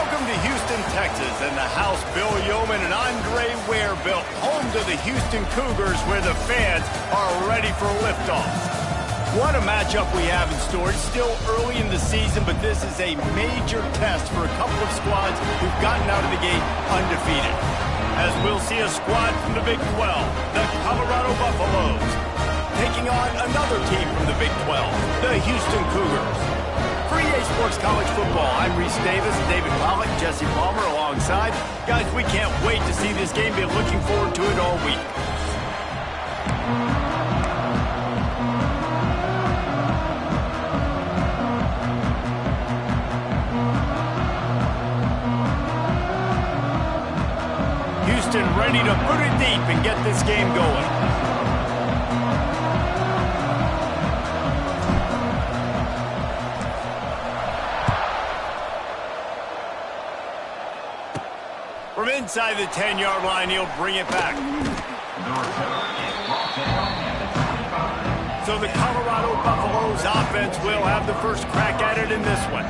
Welcome to Houston, Texas, and the house Bill Yeoman and Andre Ware built, home to the Houston Cougars, where the fans are ready for liftoff. What a matchup we have in store. It's still early in the season, but this is a major test for a couple of squads who've gotten out of the gate undefeated. As we'll see a squad from the Big 12, the Colorado Buffaloes, taking on another team from the Big 12, the Houston Cougars. For EA Sports College Football, I'm Reese Davis, David Pollock, Jesse Palmer alongside. Guys, we can't wait to see this game. Been looking forward to it all week. Houston ready to put it deep and get this game going. From inside the 10-yard line, he'll bring it back. So the Colorado Buffaloes offense will have the first crack at it in this one.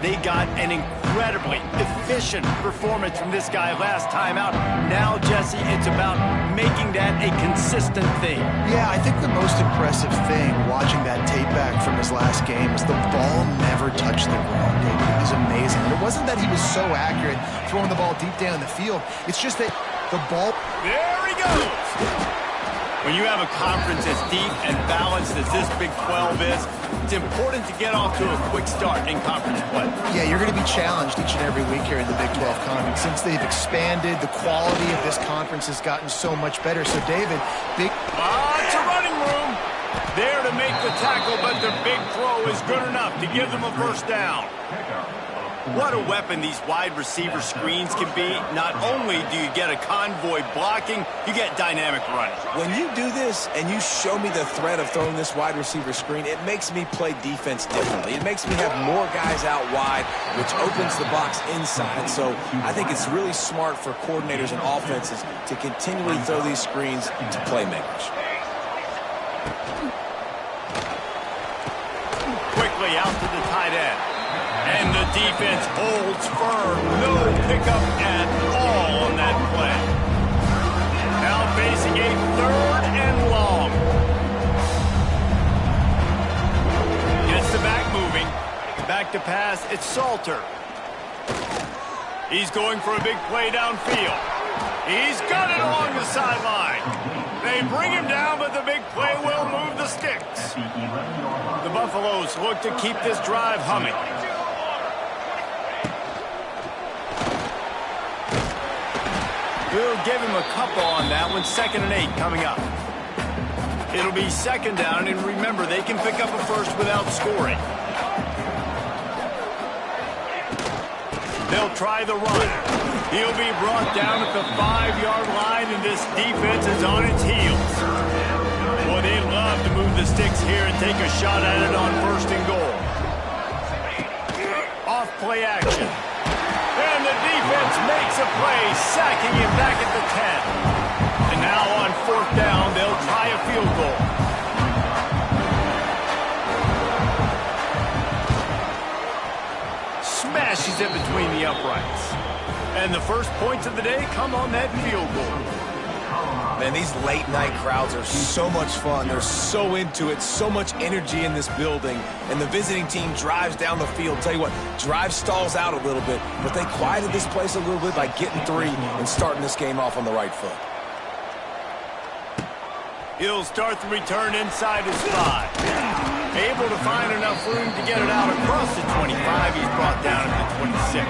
They got an incredibly efficient performance from this guy last time out. Now, Jesse, it's about making that a consistent thing. Yeah, I think the most impressive thing watching that tape back from his last game is the ball never touched the ground, David. It was amazing. And it wasn't that he was so accurate throwing the ball deep down the field. It's just that the ball... There he goes! When you have a conference as deep and balanced as this Big 12 is, it's important to get off to a quick start in conference play. Yeah, you're going to be challenged each and every week here in the Big 12 conference. Since they've expanded, the quality of this conference has gotten so much better. So, David, it's a running room. There to make the tackle, but the big throw is good enough to give them a first down. What a weapon these wide receiver screens can be. Not only do you get a convoy blocking, you get dynamic running. When you do this and you show me the threat of throwing this wide receiver screen, it makes me play defense differently. It makes me have more guys out wide, which opens the box inside. So I think it's really smart for coordinators and offenses to continually throw these screens to playmakers. Quickly out to the tight end. And the defense holds firm. No pickup at all on that play. Now facing a 3rd and long. Gets the back moving. Back to pass. It's Salter. He's going for a big play downfield. He's got it along the sideline. They bring him down, but the big play will move the sticks. The Buffaloes look to keep this drive humming. We'll give him a couple on that one. 2nd and 8 coming up. It'll be 2nd down, and remember, they can pick up a first without scoring. They'll try the run. He'll be brought down at the 5-yard line, and this defense is on its heels. Boy, they love to move the sticks here and take a shot at it on 1st and goal. Off play action. And the defense makes a play, sacking him back at the 10. And now on 4th down, they'll try a field goal. Smashes it between the uprights. And the first points of the day come on that field goal. Man, these late-night crowds are so much fun. They're so into it, so much energy in this building. And the visiting team drives down the field. Tell you what, drive stalls out a little bit, but they quieted this place a little bit by getting 3 and starting this game off on the right foot. He'll start the return inside his 5. Able to find enough room to get it out across the 25. He's brought down at the 26.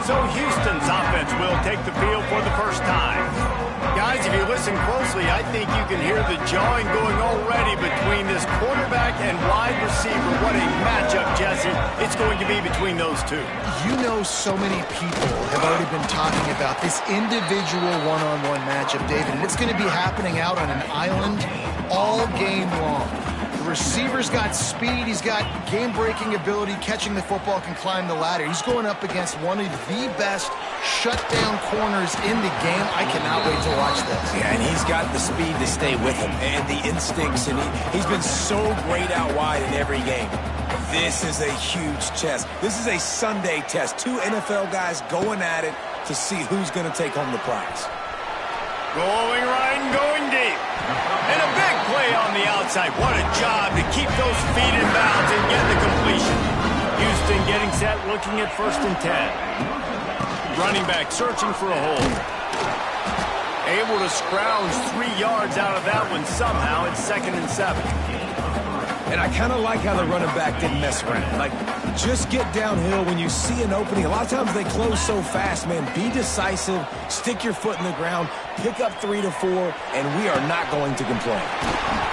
So Houston's offense will take the field for the first time. Guys, if you listen closely, I think you can hear the jawing going already between this quarterback and wide receiver. What a matchup, Jesse, it's going to be between those two. You know, so many people have already been talking about this individual one-on-one matchup, David, and it's going to be happening out on an island all game long. The receiver's got speed, he's got game-breaking ability, catching the football, can climb the ladder. He's going up against one of the best shutdown corners in the game. I cannot wait to watch this. Yeah, and he's got the speed to stay with him and the instincts, and he's been so great out wide in every game. This is a huge test. This is a Sunday test. Two NFL guys going at it to see who's going to take home the prize. Going right and going deep. And a big play on the outside. What a job to keep those feet in bounds and get the completion. Houston getting set, looking at 1st and 10. Running back searching for a hole. Able to scrounge 3 yards out of that one somehow. It's 2nd and 7. And I kind of like how the running back didn't mess around. Like, just get downhill when you see an opening. A lot of times they close so fast, man. Be decisive, stick your foot in the ground, pick up 3 to 4, and we are not going to complain.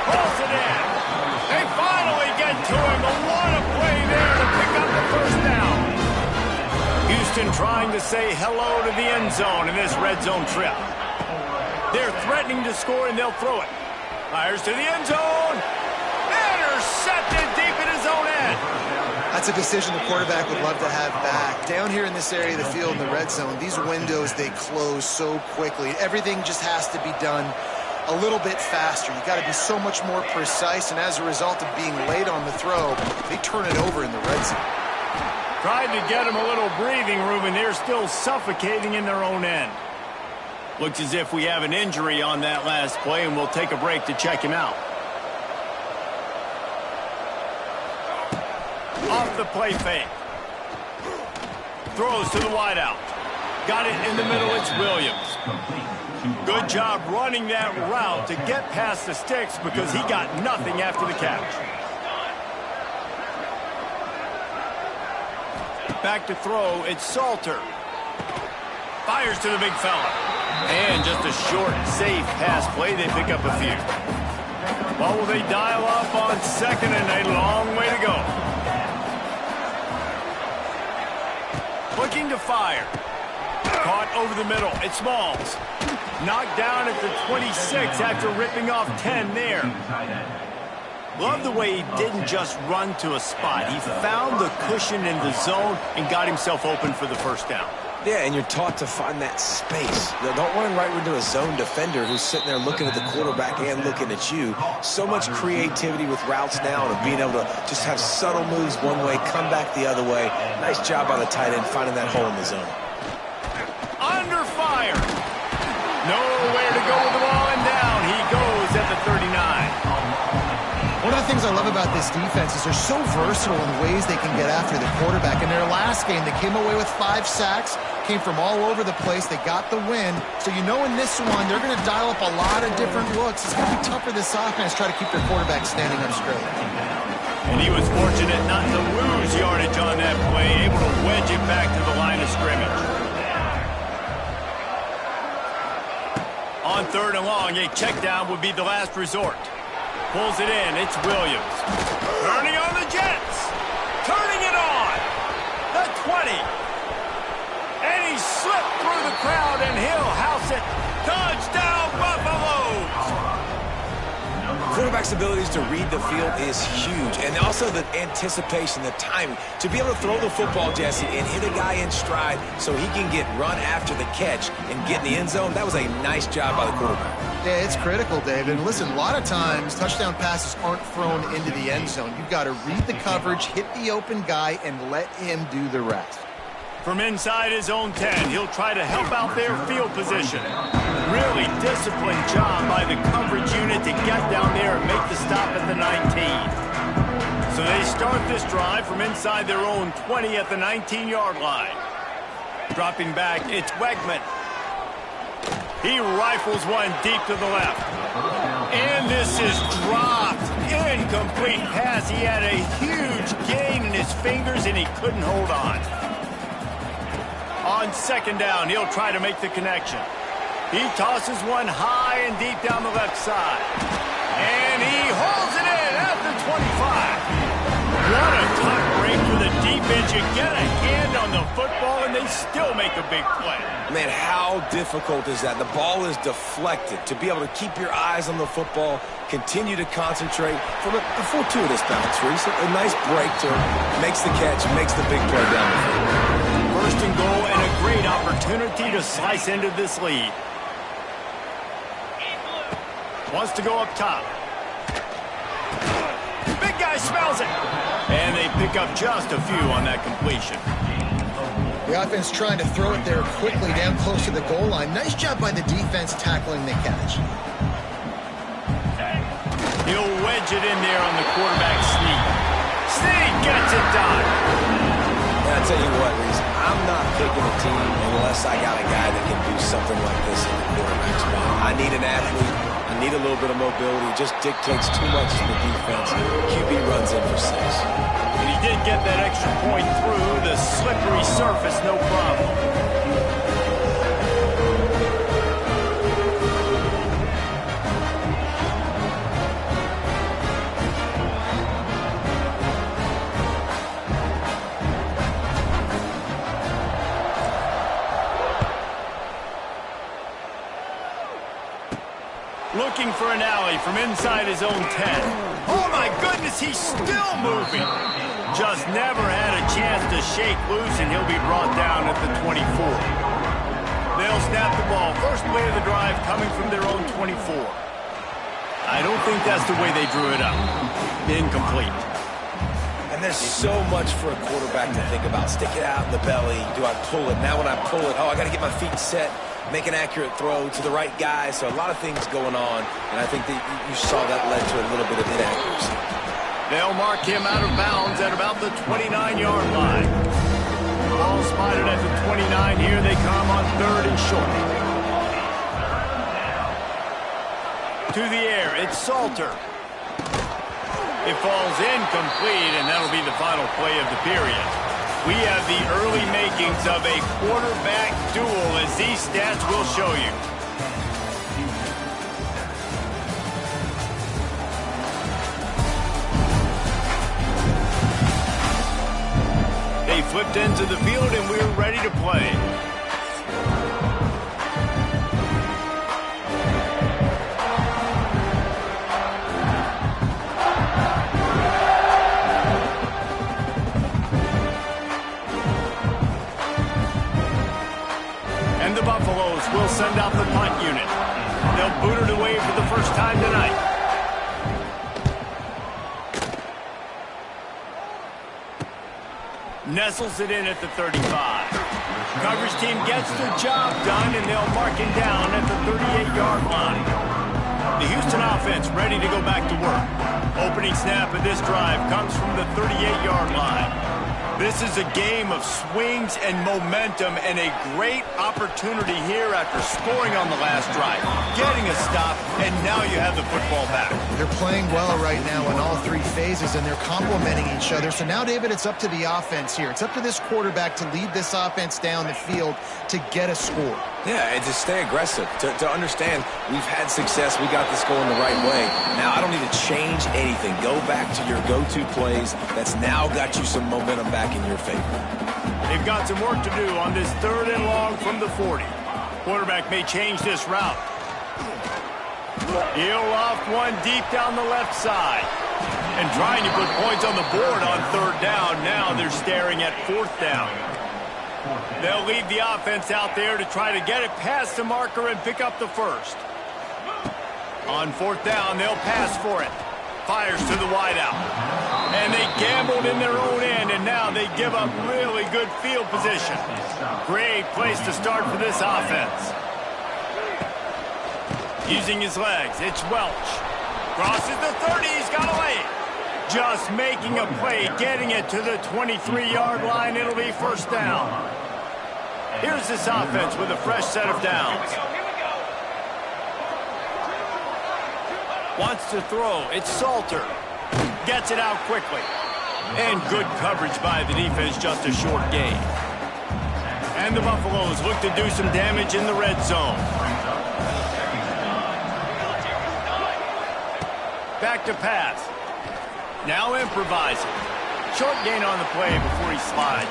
Pulls it in. They finally get to him. A lot of play there to pick up the 1st down. Houston trying to say hello to the end zone in this red zone trip. They're threatening to score, and they'll throw it. Fires to the end zone. Intercepted deep in his own end. That's a decision the quarterback would love to have back. Down here in this area of the field in the red zone, these windows, they close so quickly. Everything just has to be done a little bit faster. You got to be so much more precise, and as a result of being late on the throw, they turn it over in the red zone. Tried to get him a little breathing room, and they're still suffocating in their own end. Looks as if we have an injury on that last play, and we'll take a break to check him out. Off the play fake. Throws to the wideout. Got it in the middle. It's Williams. Good job running that route to get past the sticks because he got nothing after the catch. Back to throw. It's Salter. Fires to the big fella. And just a short, safe pass play. They pick up a few. Well, will they dial up on 2nd and a long way to go? Looking to fire. Caught over the middle. It's Smalls. Knocked down at the 26 after ripping off 10 there. Love the way he didn't just run to a spot. He found the cushion in the zone and got himself open for the 1st down. Yeah, and you're taught to find that space. Don't run right into a zone defender who's sitting there looking at the quarterback and looking at you. So much creativity with routes now and being able to just have subtle moves one way, come back the other way. Nice job by the tight end finding that hole in the zone. Under fire. Nowhere to go with the ball, and down he goes at the 39. One of the things I love about this defense is they're so versatile in ways they can get after the quarterback. In their last game, they came away with 5 sacks, came from all over the place. They got the win. So you know in this one, they're going to dial up a lot of different looks. It's going to be tough for this offense to try to keep their quarterback standing up straight. And he was fortunate not to lose yardage on that play, able to wedge it back to the line of scrimmage. On 3rd and long, a check down would be the last resort. Pulls it in. It's Williams. Turning on the Jets. Turning it on. The 20. And he slipped through the crowd, and he'll house it. Touchdown, Buffaloes. Quarterback's abilities to read the field is huge. And also the anticipation, the timing. To be able to throw the football, Jesse, and hit a guy in stride so he can get run after the catch and get in the end zone, that was a nice job by the quarterback. Yeah, it's critical, David. Listen, a lot of times touchdown passes aren't thrown into the end zone. You've got to read the coverage, hit the open guy, and let him do the rest. From inside his own 10, he'll try to help out their field position. Really disciplined job by the coverage unit to get down there and make the stop at the 19. So they start this drive from inside their own 20 at the 19-yard line. Dropping back, it's Wegman. He rifles one deep to the left. And this is dropped. Incomplete pass. He had a huge gain in his fingers, and he couldn't hold on. On 2nd down, he'll try to make the connection. He tosses one high and deep down the left side. And he holds it in at the 25. What a tough break for the defense. You get a hand on the football, and they still make a big play. Man, how difficult is that? The ball is deflected. To be able to keep your eyes on the football, continue to concentrate from a fortuitous bounce, Reese. A nice break to makes the catch, makes the big play down the field. 1st and goal, and a great opportunity to slice into this lead. Wants to go up top. Big big guy smells it. And they pick up just a few on that completion. The offense trying to throw it there quickly down close to the goal line. Nice job by the defense tackling the catch. He'll wedge it in there on the quarterback sneak. Sneak gets it done. And I tell you what, Reese, I'm not picking a team unless I got a guy that can do something like this in the quarterback spot. I need an athlete. I need a little bit of mobility. It just dictates too much to the defense. QB runs in for 6. And he did get that extra point through the slippery surface, no problem. Looking for an alley from inside his own 10. Oh my goodness, he's still moving. Just never had a chance to shake loose, and he'll be brought down at the 24. They'll snap the ball. First play of the drive coming from their own 24. I don't think that's the way they drew it up. Incomplete. And there's so much for a quarterback to think about. Stick it out in the belly. Do I pull it? Now when I pull it, oh, I got to get my feet set. Make an accurate throw to the right guy. So a lot of things going on, and I think that you saw that led to a little bit of inaccuracy. They'll mark him out of bounds at about the 29-yard line. Ball spotted at the 29. Here they come on 3rd and short. To the air, it's Salter. It falls incomplete, and that'll be the final play of the period. We have the early makings of a quarterback duel, as these stats will show you. They flipped into the field, and we're ready to play. The Buffaloes will send out the punt unit. They'll boot it away for the first time tonight. Nestles it in at the 35. Coverage team gets the job done, and they'll mark him down at the 38-yard line. The Houston offense ready to go back to work. Opening snap of this drive comes from the 38-yard line. This is a game of swings and momentum, and a great opportunity here after scoring on the last drive, getting a stop, and now you have the football back. They're playing well right now in all 3 phases, and they're complementing each other. So now, David, it's up to the offense here. It's up to this quarterback to lead this offense down the field to get a score. Yeah, and to stay aggressive, to understand we've had success, we got this going the right way. Now, I don't need to change anything. Go back to your go-to plays. That's now got you some momentum back in your favor. They've got some work to do on this 3rd and long from the 40. Quarterback may change this route. He'll loft one deep down the left side. And trying to put points on the board on 3rd down. Now they're staring at 4th down. They'll leave the offense out there to try to get it past the marker and pick up the first. On 4th down, they'll pass for it. Fires to the wideout. And they gambled in their own end, and now they give up really good field position. Great place to start for this offense. Using his legs, it's Welch. Crosses the 30, he's got away. Just making a play, getting it to the 23-yard line. It'll be 1st down. Here's this offense with a fresh set of downs. Wants to throw. It's Salter. Gets it out quickly. And good coverage by the defense, just a short gain. And the Buffaloes look to do some damage in the red zone. Back to pass. Now improvising. Short gain on the play before he slides.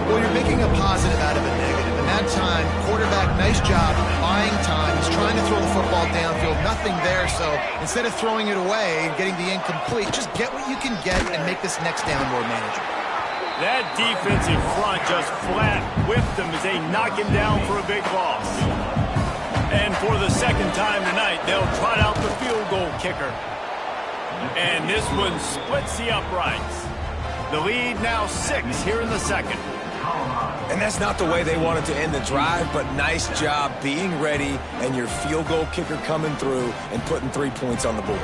Well, you're making a positive out of a negative. And that time, quarterback, nice job buying time. He's trying to throw the football downfield. Nothing there, so instead of throwing it away and getting the incomplete, just get what you can get and make this next down more manageable. That defensive front just flat whipped him as they knock him down for a big loss. And for the 2nd time tonight, they'll trot out the field goal kicker. And this one splits the uprights. The lead now 6 here in the second. And that's not the way they wanted to end the drive, but nice job being ready and your field goal kicker coming through and putting 3 points on the board.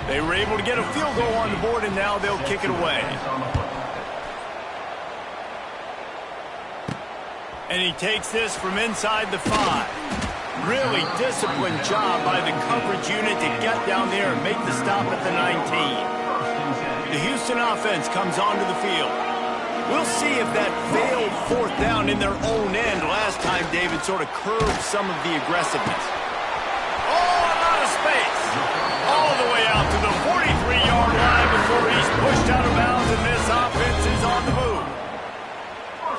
They were able to get a field goal on the board, and now they'll kick it away. And he takes this from inside the 5. Really disciplined job by the coverage unit to get down there and make the stop at the 19. The Houston offense comes onto the field. We'll see if that failed 4th down in their own end last time David sort of curbed some of the aggressiveness. Oh, a lot of space. All the way out to the 43-yard line before he's pushed out of bounds, and this offense is on the move.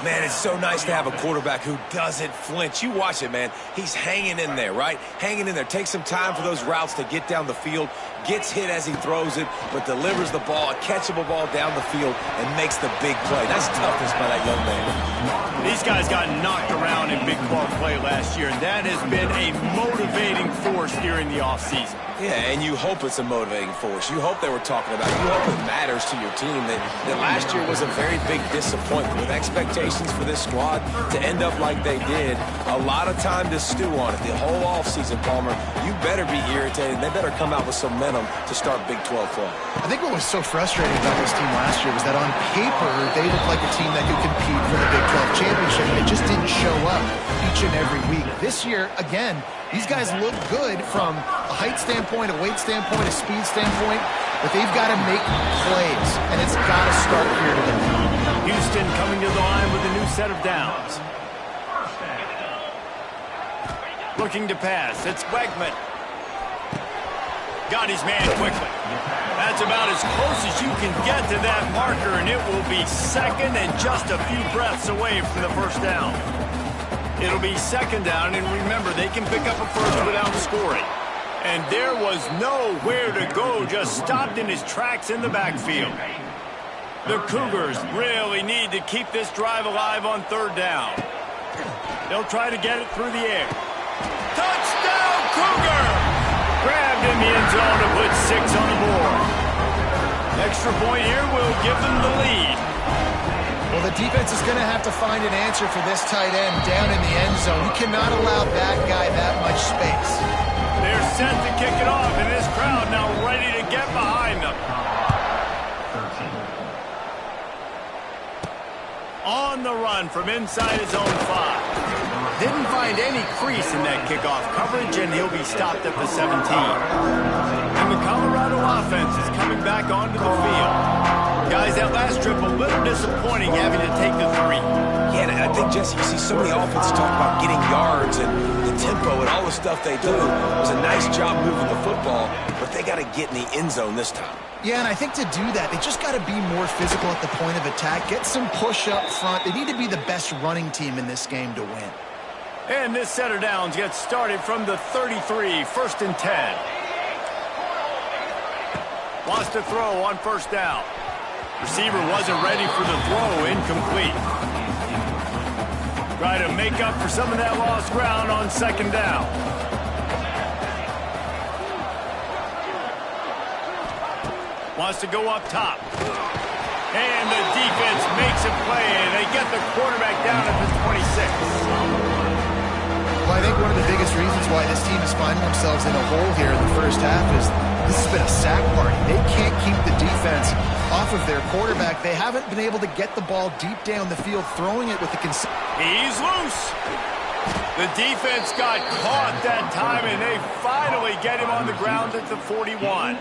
Man, it's so nice to have a quarterback who doesn't flinch. You watch it, man. He's hanging in there, right? Hanging in there. Takes some time for those routes to get down the field. Gets hit as he throws it, but delivers the ball, a catchable ball down the field, and makes the big play. That's toughness by that young man. These guys got knocked around in Big 12 play last year, and that has been a motivating force during the offseason. Yeah, and you hope it's a motivating force. You hope they were talking about it. You hope it matters to your team that last year was a very big disappointment with expectations for this squad to end up like they did. A lot of time to stew on it. The whole offseason, Palmer, you better be irritated. They better come out with some momentum to start Big 12 play. I think what was so frustrating about this team last year was that on paper, they looked like a team that could compete for the Big 12 championship, and it just didn't show up each and every week. This year, again, these guys look good from a height standpoint, a weight standpoint, a speed standpoint, but they've got to make plays, and it's got to start here today. Houston coming to the line with a new set of downs. Looking to pass. It's Wegman. Got his man quickly. That's about as close as you can get to that marker, and it will be second and just a few breaths away from the first down. It'll be second down, and remember, they can pick up a first without scoring. And there was nowhere to go, just stopped in his tracks in the backfield. The Cougars really need to keep this drive alive on 3rd down. They'll try to get it through the air. Touchdown, Cougar! Grabbed in the end zone to put 6 on the board. Extra point here will give them the lead. Well, the defense is going to have to find an answer for this tight end down in the end zone. You cannot allow that guy that much space. They're set to kick it off, and this crowd now ready to get behind them. On the run from inside his own 5. Didn't find any crease in that kickoff coverage, and he'll be stopped at the 17. And the Colorado offense is coming back onto the field. Guys, that last trip a little disappointing having to take the 3. Yeah, and I think, Jesse, you see so many offenses talk about getting yards and the tempo and all the stuff they do. It was a nice job moving the football, but they got to get in the end zone this time. Yeah, and I think to do that, they just got to be more physical at the point of attack, get some push up front. They need to be the best running team in this game to win. And this set of downs gets started from the 33, 1st and 10. Wants to throw on 1st down. Receiver wasn't ready for the throw, incomplete. Try to make up for some of that lost ground on 2nd down. Wants to go up top. And the defense makes a play, and they get the quarterback down at the 26. Well, I think one of the biggest reasons why this team is finding themselves in a hole here in the first half is this has been a sack party. They can't keep the defense off of their quarterback. They haven't been able to get the ball deep down the field, throwing it with the He's loose. The defense got caught that time, and they finally get him on the ground at the 41.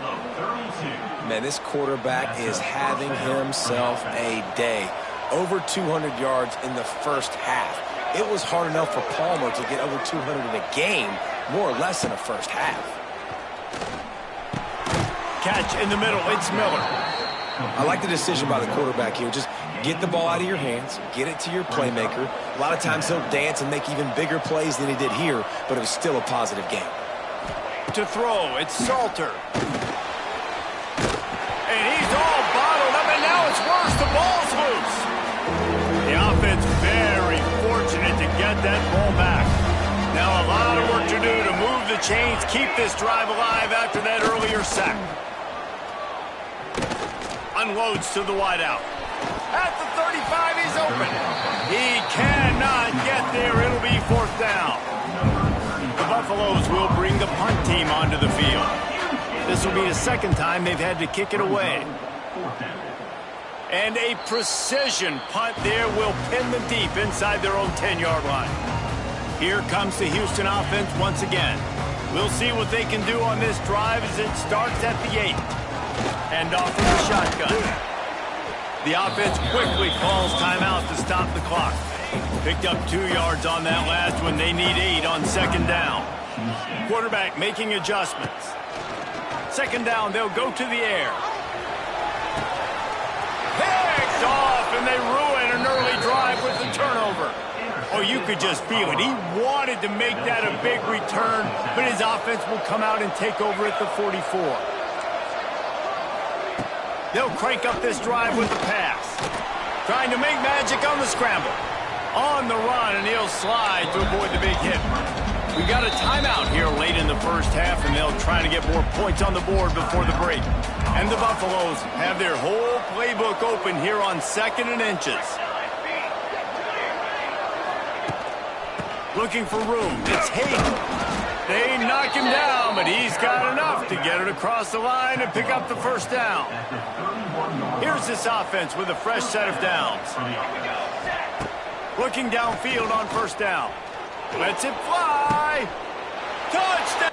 Man, this quarterback is having himself a day. Over 200 yards in the first half. It was hard enough for Palmer to get over 200 in a game, more or less in the first half. Catch in the middle. It's Miller. I like the decision by the quarterback here. Just get the ball out of your hands, get it to your playmaker. A lot of times he'll dance and make even bigger plays than he did here, but it was still a positive game. To throw, it's Salter. And he's all bottled up, and now it's worse. The ball's loose. The offense very fortunate to get that ball back. Now a lot of work to do to move the chains, keep this drive alive after that earlier sack. Unloads to the wideout. At the 35, he's open. He cannot get there. It'll be 4th down. The Buffaloes will bring the punt team onto the field. This will be the 2nd time they've had to kick it away. And a precision punt there will pin them deep inside their own 10-yard line. Here comes the Houston offense once again. We'll see what they can do on this drive as it starts at the 8. And off from the shotgun. The offense quickly calls timeout to stop the clock. Picked up 2 yards on that last one. They need 8 on 2nd down. Quarterback making adjustments. 2nd down, they'll go to the air. Picked off, and they ruin an early drive with the turnover. Oh, you could just feel it. He wanted to make that a big return, but his offense will come out and take over at the 44. They'll crank up this drive with the pass. Trying to make magic on the scramble. On the run, and he'll slide to avoid the big hit. We got a timeout here late in the 1st half, and they'll try to get more points on the board before the break. And the Buffaloes have their whole playbook open here on 2nd and inches. Looking for room. It's Hayden. They knock him down, but he's got enough to get it across the line and pick up the 1st down. Here's this offense with a fresh set of downs. Looking downfield on 1st down. Lets it fly. Touchdown!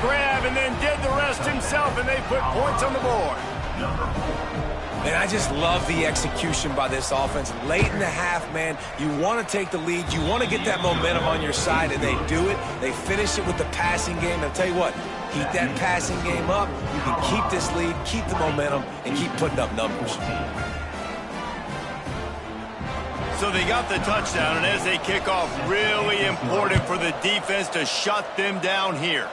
Grab and then did the rest himself, and they put points on the board. Man, I just love the execution by this offense. Late in the half, man, you want to take the lead. You want to get that momentum on your side, and they do it. They finish it with the passing game. I'll tell you what, keep that passing game up. You can keep this lead, keep the momentum, and keep putting up numbers. So they got the touchdown, and as they kick off, really important for the defense to shut them down here.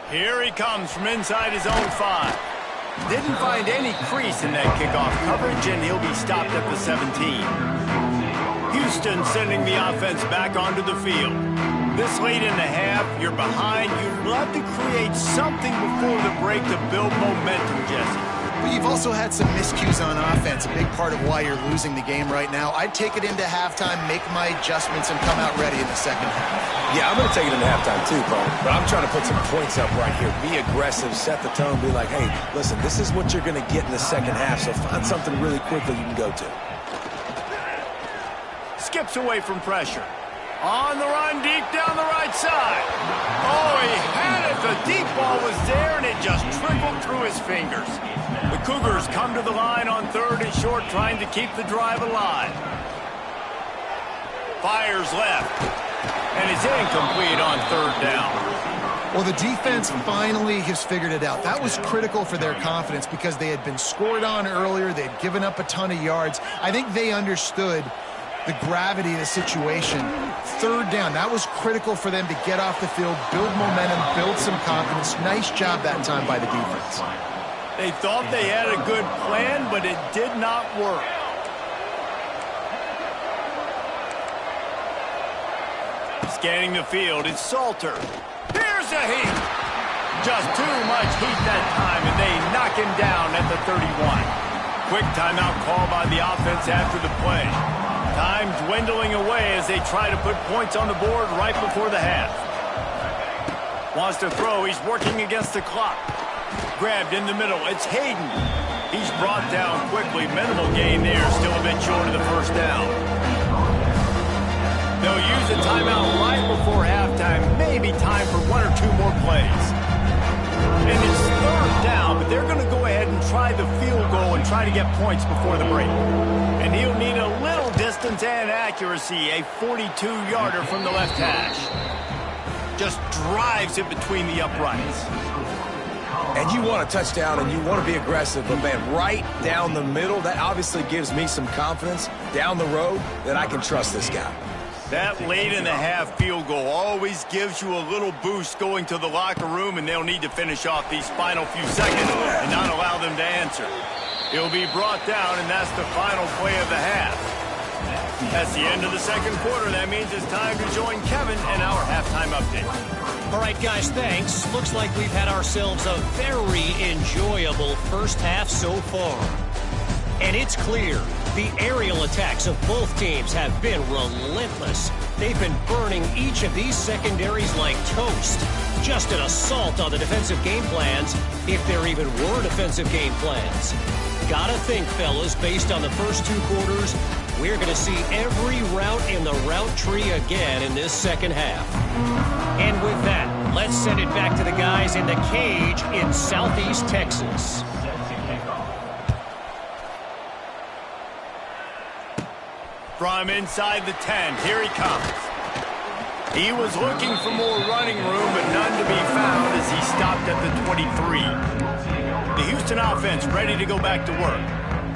Here he comes from inside his own 5. didn't find any crease in that kickoff coverage, and he'll be stopped at the 17. Houston sending the offense back onto the field. This late in the half, you're behind. You'd love to create something before the break to build momentum, Jesse. But you've also had some miscues on offense, a big part of why you're losing the game right now. I'd take it into halftime, make my adjustments, and come out ready in the second half. Yeah, I'm going to take it into halftime too, Paul. But I'm trying to put some points up right here. Be aggressive, set the tone, be like, hey, listen, this is what you're going to get in the second half, so find something really quickly you can go to. Skips away from pressure. On the run, deep down the right side. Oh, he had it. The deep ball was there, and it just trickled through his fingers. The Cougars come to the line on 3rd and short, trying to keep the drive alive. Fires left, and it's incomplete on 3rd down. Well, the defense finally has figured it out. That was critical for their confidence because they had been scored on earlier. They had given up a ton of yards. I think they understood the gravity of the situation. 3rd down, that was critical for them to get off the field, build momentum, build some confidence. Nice job that time by the defense. They thought they had a good plan, but it did not work. Scanning the field, it's Salter. Here's the heat. Just too much heat that time, and they knock him down at the 31. Quick timeout call by the offense after the play. Time dwindling away as they try to put points on the board right before the half. Wants to throw. He's working against the clock. Grabbed in the middle. It's Hayden. He's brought down quickly. Minimal gain there. Still a bit short of the 1st down. They'll use a timeout right before halftime. Maybe time for 1 or 2 more plays. And it's 3rd down, but they're going to go ahead and try the field goal and try to get points before the break. And he'll need a little distance and accuracy, a 42-yarder from the left hash. Just drives it between the uprights. And you want a touchdown and you want to be aggressive, but man, right down the middle, that obviously gives me some confidence down the road that I can trust this guy. That late in the half field goal always gives you a little boost going to the locker room, and they'll need to finish off these final few seconds and not allow them to answer. He'll be brought down, and that's the final play of the half. That's the end of the second quarter. That means it's time to join Kevin and our halftime update. All right, guys, thanks. Looks like we've had ourselves a very enjoyable first half so far. And it's clear the aerial attacks of both teams have been relentless. They've been burning each of these secondaries like toast. Just an assault on the defensive game plans, if there even were defensive game plans. Gotta think, fellas, based on the first 2 quarters, we're going to see every route in the route tree again in this second half. And with that, let's send it back to the guys in the cage in Southeast Texas. From inside the 10, here he comes. He was looking for more running room, but none to be found as he stopped at the 23. The Houston offense ready to go back to work.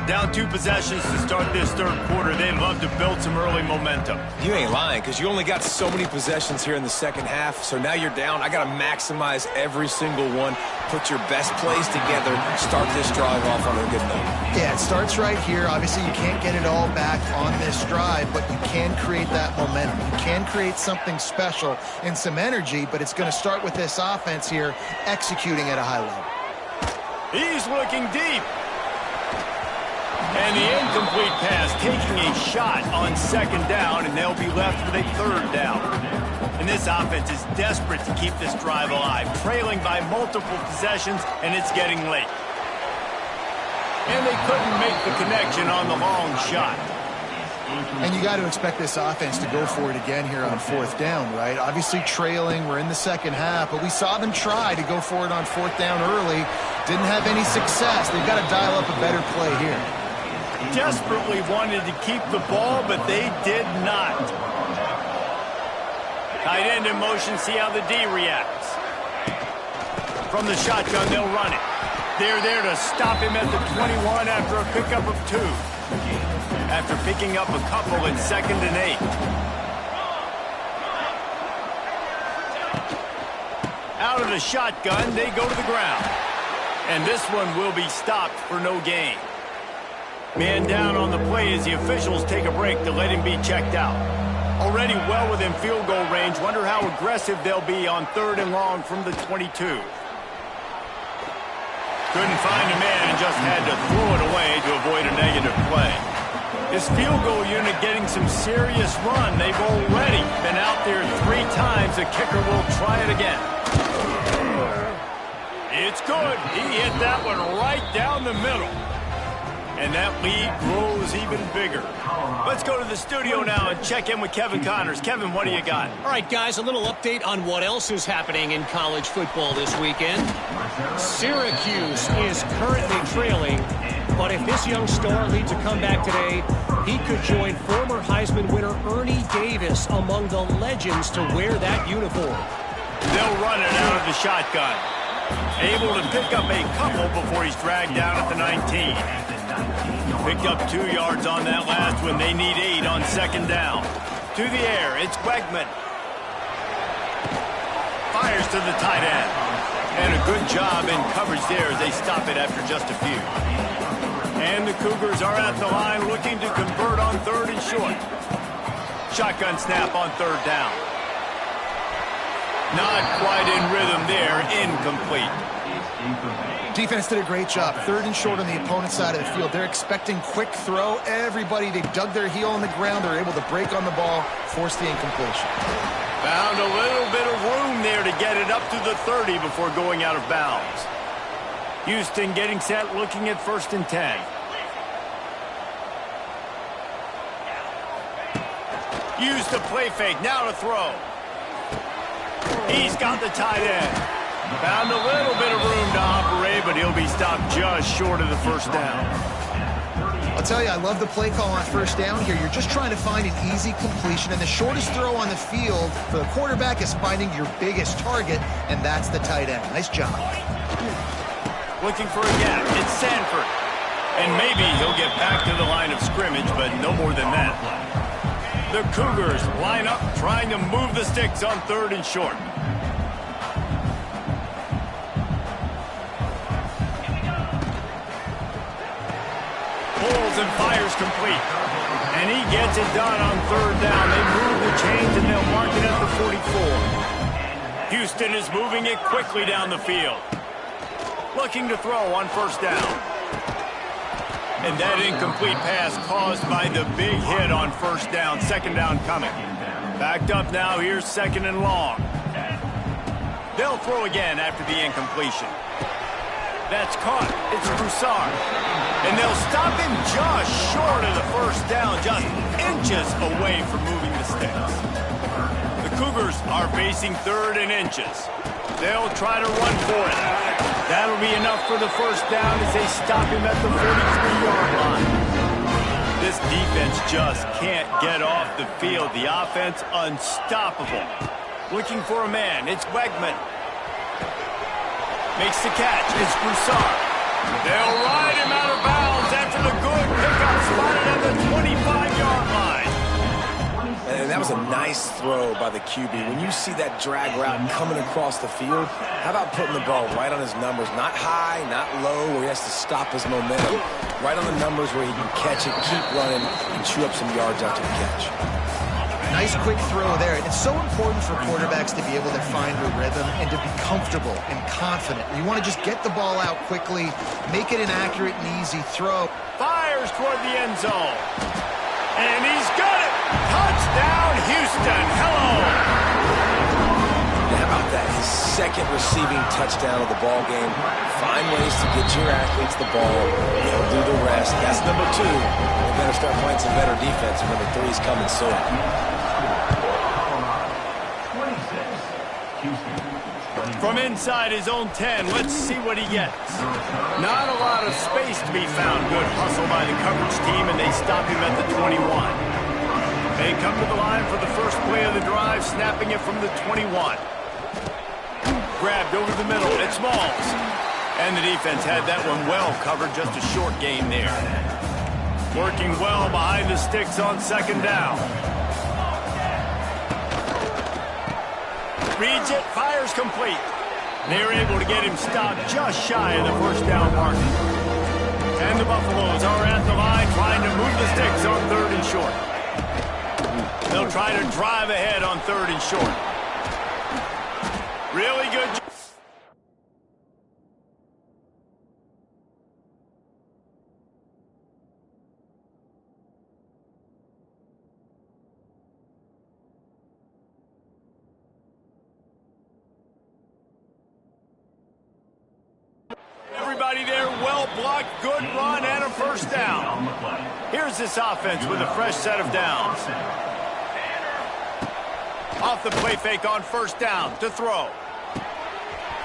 Down 2 possessions to start this 3rd quarter. They'd love to build some early momentum. You ain't lying, because you only got so many possessions here in the second half, so now you're down. I got to maximize every single one, put your best plays together, start this drive off on a good note. Yeah, it starts right here. Obviously, you can't get it all back on this drive, but you can create that momentum. You can create something special and some energy, but it's going to start with this offense here executing at a high level. He's looking deep. And the incomplete pass taking a shot on 2nd down, and they'll be left with a 3rd down. And this offense is desperate to keep this drive alive, trailing by multiple possessions, and it's getting late. And they couldn't make the connection on the long shot. And you got to expect this offense to go for it again here on 4th down, right? Obviously trailing, we're in the second half, but we saw them try to go for it on 4th down early. Didn't have any success. They've got to dial up a better play here. Desperately wanted to keep the ball, but they did not. Tight end in motion, see how the D reacts. From the shotgun, they'll run it. They're there to stop him at the 21 after a pickup of 2. After picking up a couple at 2nd and 8. Out of the shotgun, they go to the ground. And this one will be stopped for no gain. Man down on the play as the officials take a break to let him be checked out. Already well within field goal range. Wonder how aggressive they'll be on 3rd and long from the 22. Couldn't find a man and just had to throw it away to avoid a negative play. This field goal unit getting some serious run. They've already been out there 3 times. The kicker will try it again. It's good. He hit that one right down the middle. And that lead grows even bigger. Let's go to the studio now and check in with Kevin Connors. Kevin, what do you got? All right, guys, a little update on what else is happening in college football this weekend. Syracuse is currently trailing, but if this young star leads a comeback today, he could join former Heisman winner Ernie Davis among the legends to wear that uniform. They'll run it out of the shotgun. Able to pick up a couple before he's dragged down at the 19. Picked up 2 yards on that last one. They need 8 on 2nd down. To the air, it's Wegman. Fires to the tight end. And a good job in coverage there as they stop it after just a few. And the Cougars are at the line looking to convert on 3rd and short. Shotgun snap on 3rd down. Not quite in rhythm there, incomplete. Defense did a great job. 3rd and short on the opponent's side of the field. They're expecting quick throw. Everybody, they dug their heel on the ground. They're able to break on the ball, force the incompletion. Found a little bit of room there to get it up to the 30 before going out of bounds. Houston getting set, looking at 1st and 10. Used the play fake, now to throw. He's got the tight end. Found a little bit of room to operate, but he'll be stopped just short of the 1st down. I'll tell you, I love the play call on 1st down here. You're just trying to find an easy completion, and the shortest throw on the field for the quarterback is finding your biggest target, and that's the tight end. Nice job. Looking for a gap. It's Sanford. And maybe he'll get back to the line of scrimmage, but no more than that. The Cougars line up, trying to move the sticks on 3rd and short. Pulls and fires complete. And he gets it done on 3rd down. They move the chains and they'll mark it at the 44. Houston is moving it quickly down the field. Looking to throw on 1st down. And that incomplete pass caused by the big hit on 1st down. 2nd down coming. Backed up now. Here's 2nd and long. They'll throw again after the incompletion. That's caught. It's Broussard. And they'll stop him just short of the 1st down. Just inches away from moving the sticks. The Cougars are facing 3rd and inches. They'll try to run for it. That'll be enough for the 1st down as they stop him at the 43-yard line. This defense just can't get off the field. The offense unstoppable. Looking for a man. It's Wegman. Makes the catch. It's Broussard. They'll ride him out of bounds after the good pickup spotted at the 25-yard line. And that was a nice throw by the QB. When you see that drag route coming across the field, how about putting the ball right on his numbers? Not high, not low, where he has to stop his momentum. Right on the numbers where he can catch it, keep running, and chew up some yards after the catch. Nice quick throw there. It's so important for quarterbacks to be able to find a rhythm and to be comfortable and confident. You want to just get the ball out quickly, make it an accurate and easy throw. Fires toward the end zone. And he's got it. Touchdown, Houston. Hello. How about that? His 2nd receiving touchdown of the ball game. Find ways to get your athletes the ball. They'll do the rest. That's number 2. They better start playing some better defense. Number 3 is coming soon. From inside his own 10, let's see what he gets. Not a lot of space to be found. Good hustle by the coverage team, and they stop him at the 21. They come to the line for the first play of the drive, snapping it from the 21. Grabbed over the middle. It's Smalls. And the defense had that one well covered. Just a short gain there. Working well behind the sticks on 2nd down. Reads it, fires complete. They were able to get him stopped just shy of the first down mark. And the Buffaloes are at the line trying to move the sticks on 3rd and short. They'll try to drive ahead on 3rd and short. Really good job. Everybody there, well blocked, good run, and a first down. Here's this offense with a fresh set of downs. Off the play fake on first down to throw.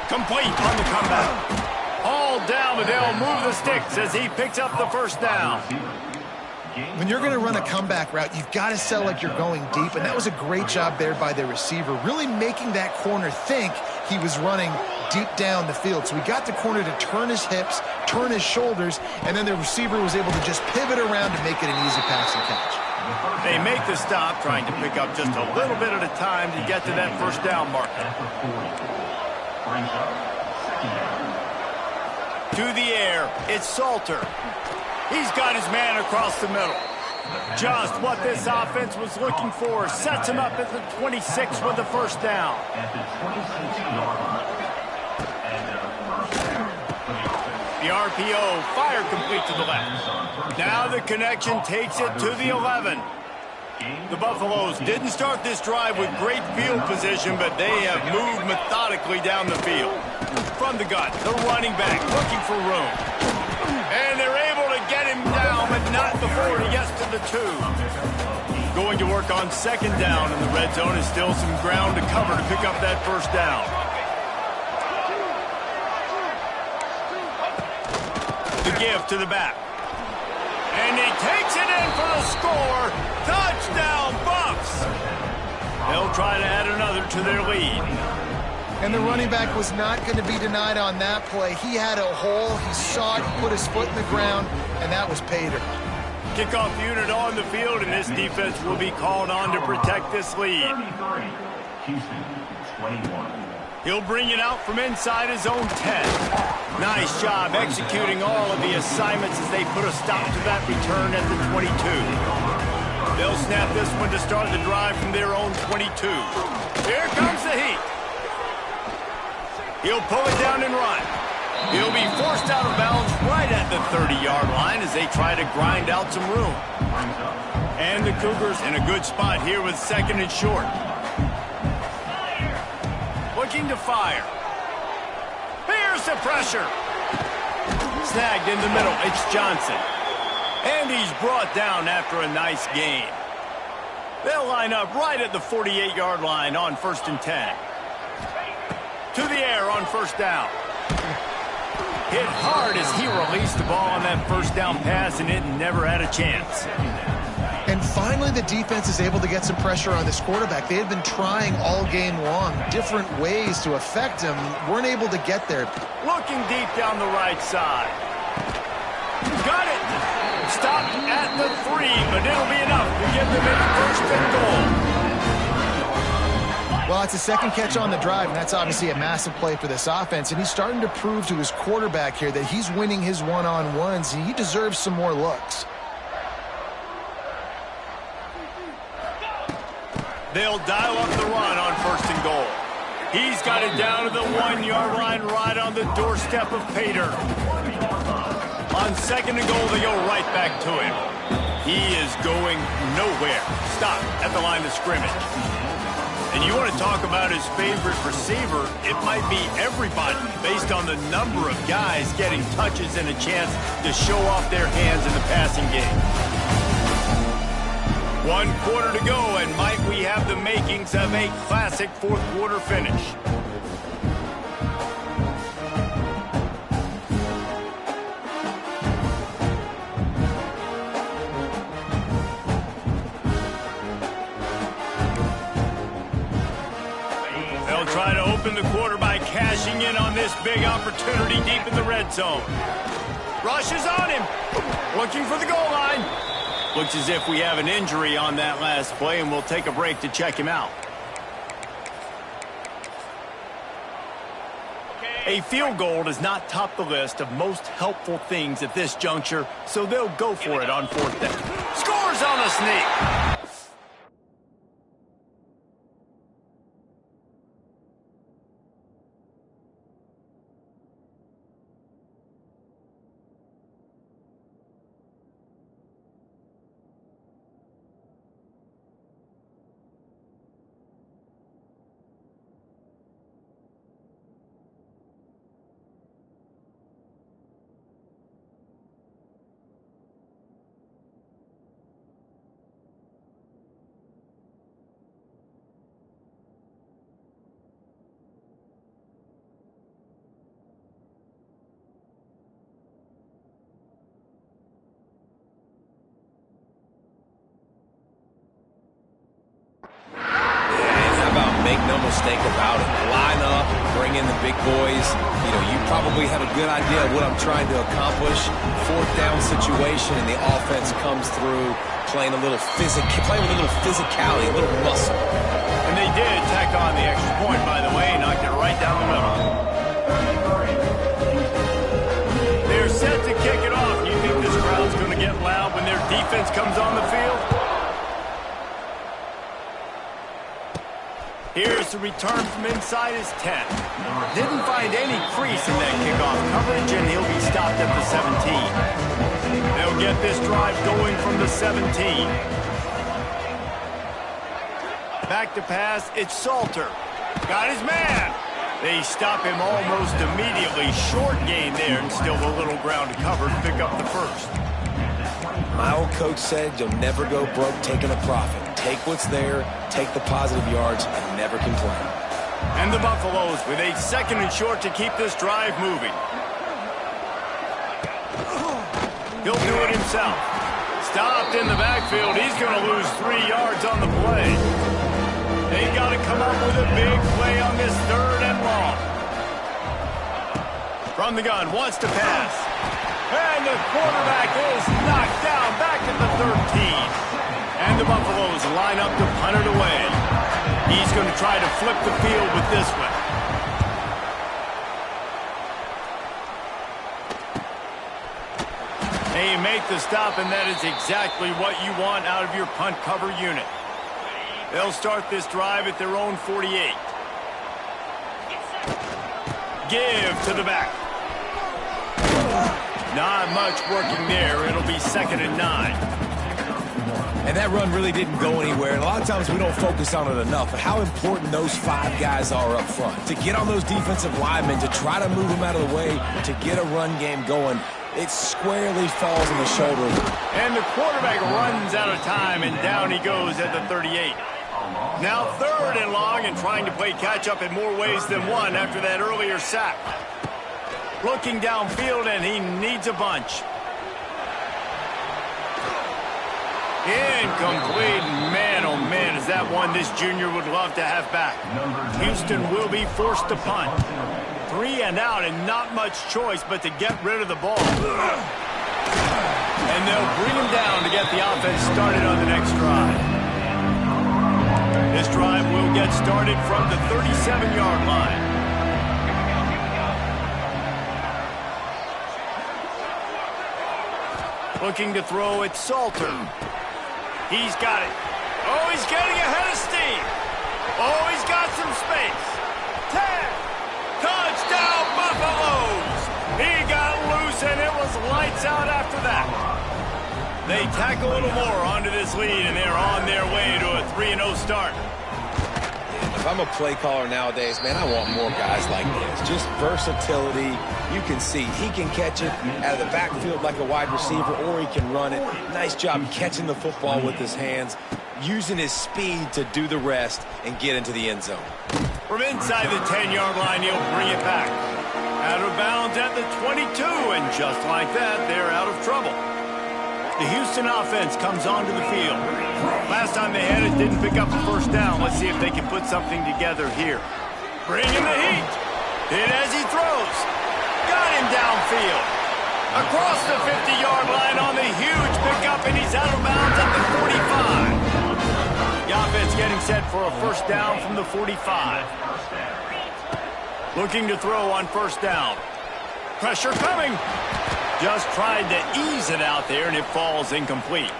Complete on the comeback. All down, but they'll move the sticks as he picks up the first down. When you're going to run a comeback route, you've got to sell like you're going deep, and that was a great job there by the receiver, really making that corner think he was running deep down the field. So we got the corner to turn his hips, turn his shoulders, and then the receiver was able to just pivot around to make it an easy pass and catch. They make the stop, trying to pick up just a little bit at a time to get to that first down marker. To the air, it's Salter. He's got his man across the middle. Just what this offense was looking for. Sets him up at the 26 with the first down. The RPO, fire complete to the left. Now the connection takes it to the 11. The Buffaloes didn't start this drive with great field position, but they have moved methodically down the field. From the gun, the running back looking for room. And they're able to get him down, but not before he gets to the 2. Going to work on second down, and the red zone is still some ground to cover to pick up that first down. The give to the back. And he takes it in for the score. Touchdown, Buffs! They'll try to add another to their lead. And the running back was not going to be denied on that play. He had a hole, he saw it, he put his foot in the ground, and that was pay dirt. Kickoff unit on the field, and this defense will be called on to protect this lead. He'll bring it out from inside his own 10. Nice job executing all of the assignments as they put a stop to that return at the 22. They'll snap this one to start the drive from their own 22. Here comes the heat. He'll pull it down and run. He'll be forced out of bounds right at the 30-yard line as they try to grind out some room. And the Cougars in a good spot here with second and short. Looking to fire. Here's the pressure. Snagged in the middle. It's Johnson. And he's brought down after a nice gain. They'll line up right at the 48-yard line on 1st and 10. To the air on first down. Hit hard as he released the ball on that first down pass, and it never had a chance. And finally, the defense is able to get some pressure on this quarterback. They had been trying all game long different ways to affect him. Weren't able to get there. Looking deep down the right side. Got it. Stopped at the 3, but it'll be enough to give them a 1st and goal. Well, it's a second catch on the drive, and that's obviously a massive play for this offense. And he's starting to prove to his quarterback here that he's winning his one-on-ones, and he deserves some more looks. They'll dial up the run on 1st and goal. He's got it down to the 1-yard line right on the doorstep of Pater. On 2nd and goal, they go right back to him. He is going nowhere. Stop at the line of scrimmage. And you want to talk about his favorite receiver, it might be everybody based on the number of guys getting touches and a chance to show off their hands in the passing game. 1 quarter to go, and might we have the makings of a classic 4th quarter finish. They'll try to open the quarter by cashing in on this big opportunity deep in the red zone. Rush is on him. Looking for the goal line. Looks as if we have an injury on that last play, and we'll take a break to check him out. A field goal does not top the list of most helpful things at this juncture, so they'll go for it on 4th down. Scores on the sneak. Make no mistake about it. Line up, bring in the big boys. You know, you probably have a good idea of what I'm trying to accomplish. 4th down situation, and the offense comes through playing with a little physicality, a little muscle. And they did tack on the extra point, by the way, knocked it right down the middle. They're set to kick it off. You think this crowd's going to get loud when their defense comes on the field? Here's the return from inside his 10. Didn't find any crease in that kickoff coverage, and he'll be stopped at the 17. They'll get this drive going from the 17. Back to pass, it's Salter. Got his man. They stop him almost immediately. Short gain there, and still a little ground to cover to pick up the first. My old coach said you'll never go broke taking a profit. Take what's there, take the positive yards, and never complain. And the Buffaloes with a 2nd and short to keep this drive moving. He'll do it himself. Stopped in the backfield. He's going to lose 3 yards on the play. They've got to come up with a big play on this 3rd and long. From the gun, wants to pass. And the quarterback is knocked down back at the 13. And the Buffaloes line up to punt it away. He's going to try to flip the field with this one. They make the stop, and that is exactly what you want out of your punt cover unit. They'll start this drive at their own 48. Give to the back. Not much working there. It'll be 2nd and 9. And that run really didn't go anywhere. And a lot of times we don't focus on it enough, but how important those 5 guys are up front. To get on those defensive linemen, to try to move them out of the way, to get a run game going, it squarely falls on the shoulder. And the quarterback runs out of time, and down he goes at the 38. Now 3rd and long, and trying to play catch-up in more ways than one after that earlier sack. Looking downfield, and he needs a bunch. Incomplete. Man, oh man, is that one this junior would love to have back. Houston will be forced to punt. 3 and out, and not much choice but to get rid of the ball. And they'll bring him down to get the offense started on the next drive. This drive will get started from the 37-yard line. Looking to throw it, Salter. He's got it. Oh, he's getting ahead of steam. Oh, he's got some space. 10. Touchdown, Buffaloes. He got loose, and it was lights out after that. They tack a little more onto this lead, and they're on their way to a 3-0 start. If I'm a play caller nowadays, man, I want more guys like this. Just versatility. You can see he can catch it out of the backfield like a wide receiver, or he can run it. Nice job catching the football with his hands, using his speed to do the rest and get into the end zone. From inside the 10-yard line, he'll bring it back. Out of bounds at the 22, and just like that, they're out of trouble. The Houston offense comes onto the field. Last time they had it, didn't pick up the first down. Let's see if they can put something together here. Bringing the heat. Hit as he throws. Got him downfield. Across the 50-yard line on the huge pickup, and he's out of bounds at the 45. The offense getting set for a first down from the 45. Looking to throw on first down. Pressure coming. Just tried to ease it out there, and it falls incomplete.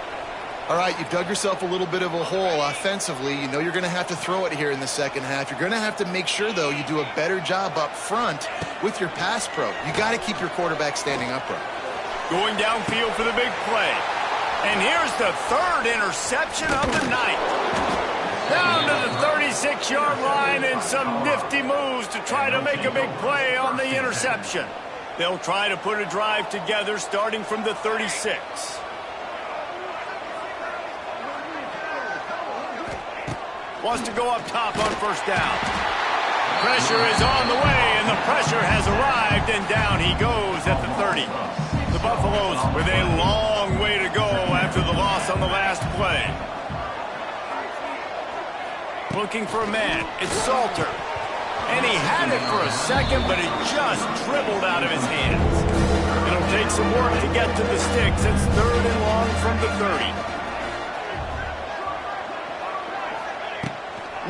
All right, you've dug yourself a little bit of a hole offensively. You know you're going to have to throw it here in the second half. You're going to have to make sure, though, you do a better job up front with your pass pro. You got to keep your quarterback standing upright. Going downfield for the big play. And here's the third interception of the night. Down to the 36-yard line and some nifty moves to try to make a big play on the interception. They'll try to put a drive together starting from the 36. Wants to go up top on first down. Pressure is on the way, and the pressure has arrived, and down he goes at the 30. The Buffaloes with a long way to go after the loss on the last play. Looking for a man. It's Salter. And he had it for a second, but it just dribbled out of his hands. It'll take some work to get to the sticks. It's third and long from the 30.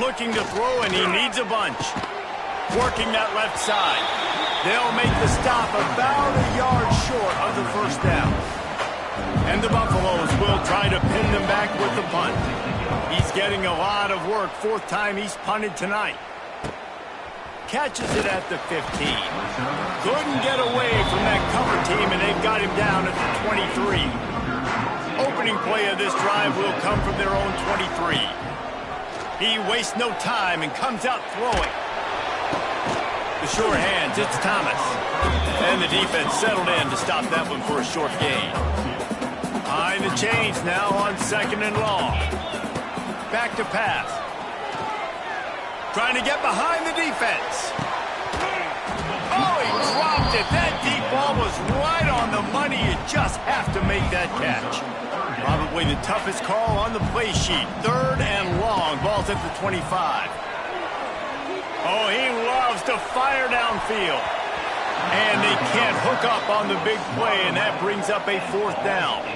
Looking to throw, and he needs a bunch. Working that left side. They'll make the stop about a yard short of the first down. And the Buffaloes will try to pin them back with the punt. He's getting a lot of work. Fourth time he's punted tonight. Catches it at the 15. Couldn't get away from that cover team, and they've got him down at the 23. Opening play of this drive will come from their own 23. He wastes no time and comes out throwing. The sure hands, it's Thomas. And the defense settled in to stop that one for a short gain. Behind the chains now on second and long. Back to pass. Trying to get behind the defense. Oh, he dropped it. That deep ball was right on the money. You just have to make that catch. Probably the toughest call on the play sheet. Third and long. Ball's at the 25. Oh, he loves to fire downfield. And they can't hook up on the big play, and that brings up a fourth down.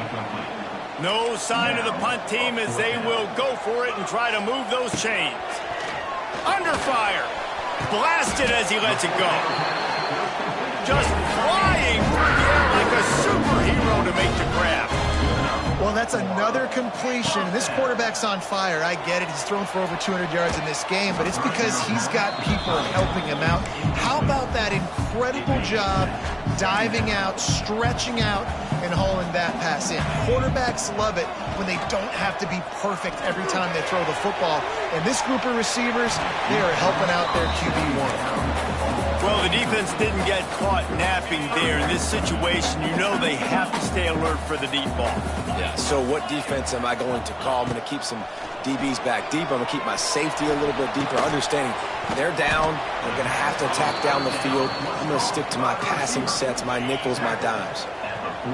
No sign of the punt team as they will go for it and try to move those chains. Under fire. Blasted as he lets it go. Just flying through the air like a superhero to make the grab. Well, that's another completion. This quarterback's on fire. I get it. He's thrown for over 200 yards in this game, but it's because he's got people helping him out. How about that incredible job diving out, stretching out, and hauling that pass in? Quarterbacks love it when they don't have to be perfect every time they throw the football. And this group of receivers, they are helping out their QB1. Well, the defense didn't get caught napping there. In this situation, you know they have to stay alert for the deep ball. Yeah, so what defense am I going to call? I'm going to keep some DBs back deep. I'm going to keep my safety a little bit deeper, understanding they're down. They're going to have to attack down the field. I'm going to stick to my passing sets, my nickels, my dimes.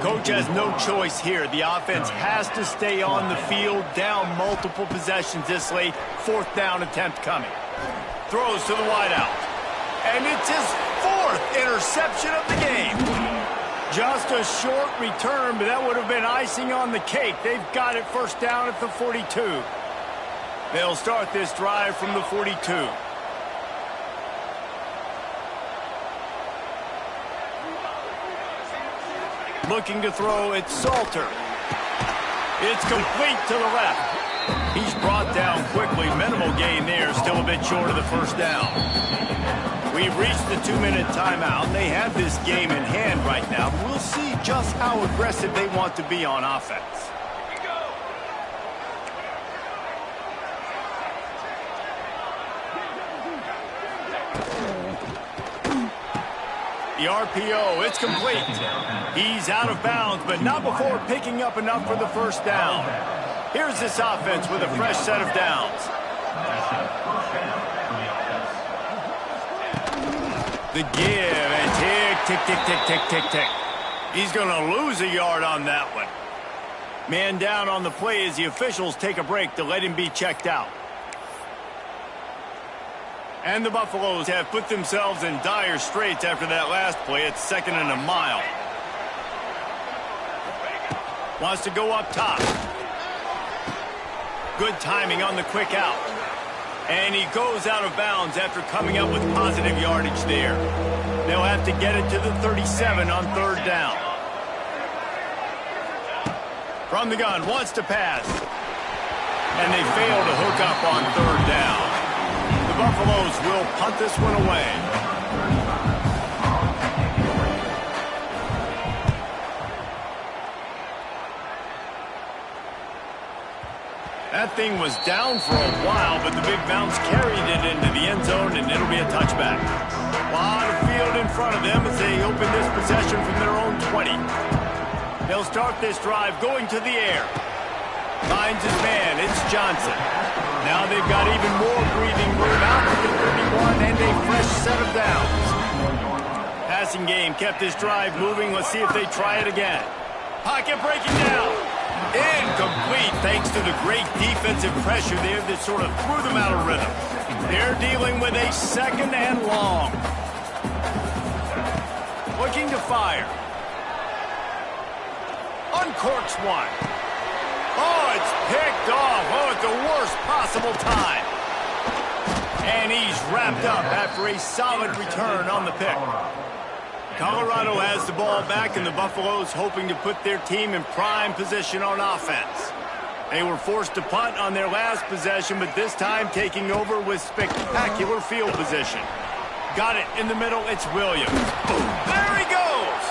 Coach has no choice here. The offense has to stay on the field, down multiple possessions this late. Fourth down attempt coming. Throws to the wideout. And it's his fourth interception of the game. Just a short return, but that would have been icing on the cake. They've got it first down at the 42. They'll start this drive from the 42. Looking to throw, it's Salter. It's complete to the left. He's brought down quickly. Minimal gain there, still a bit short of the first down. We've reached the 2-minute timeout. They have this game in hand right now. We'll see just how aggressive they want to be on offense. The RPO, it's complete. He's out of bounds, but not before picking up enough for the first down. Here's this offense with a fresh set of downs. The give, and tick, tick, tick, tick, tick, tick, tick. He's going to lose a yard on that one. Man down on the play as the officials take a break to let him be checked out. And the Buffaloes have put themselves in dire straits after that last play. It's second and a mile. Wants to go up top. Good timing on the quick out. And he goes out of bounds after coming up with positive yardage there. They'll have to get it to the 37 on third down. From the gun, wants to pass. And they fail to hook up on third down. The Buffaloes will punt this one away. That thing was down for a while, but the big bounce carried it into the end zone, and it'll be a touchback. A lot of field in front of them as they open this possession from their own 20. They'll start this drive going to the air. Finds his man. It's Johnson. Now they've got even more breathing room out to the 31 and a fresh set of downs. Passing game kept this drive moving. Let's see if they try it again. Pocket breaking down. Incomplete thanks to the great defensive pressure there that sort of threw them out of rhythm. They're dealing with a second and long. Looking to fire. Uncorks one. Oh, it's picked off. Oh, at the worst possible time. And he's wrapped up after a solid return on the pick. Colorado has the ball back, and the Buffaloes hoping to put their team in prime position on offense. They were forced to punt on their last possession, but this time taking over with spectacular field position. Got it in the middle. It's Williams. Boom. There he goes.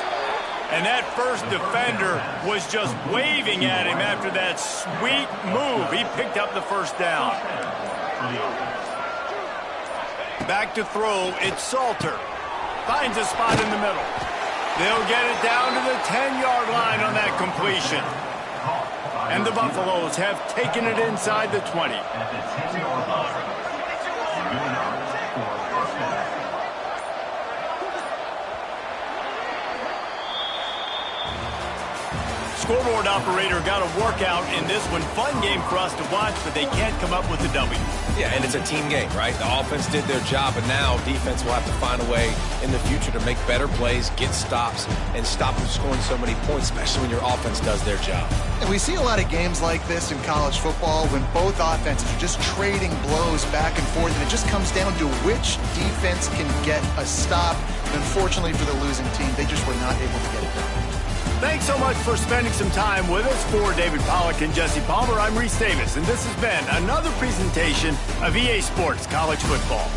And that first defender was just waving at him after that sweet move. He picked up the first down. Back to throw. It's Salter. Finds a spot in the middle. They'll get it down to the 10-yard line on that completion. And the Buffaloes have taken it inside the 20. Scoreboard operator got a workout in this one. Fun game for us to watch, but they can't come up with a W. Yeah, and it's a team game, right? The offense did their job, and now defense will have to find a way in the future to make better plays, get stops, and stop them scoring so many points, especially when your offense does their job. And we see a lot of games like this in college football when both offenses are just trading blows back and forth, and it just comes down to which defense can get a stop. And unfortunately for the losing team, they just were not able to get it done. Thanks so much for spending some time with us. For David Pollack and Jesse Palmer, I'm Reese Davis, and this has been another presentation of EA Sports College Football.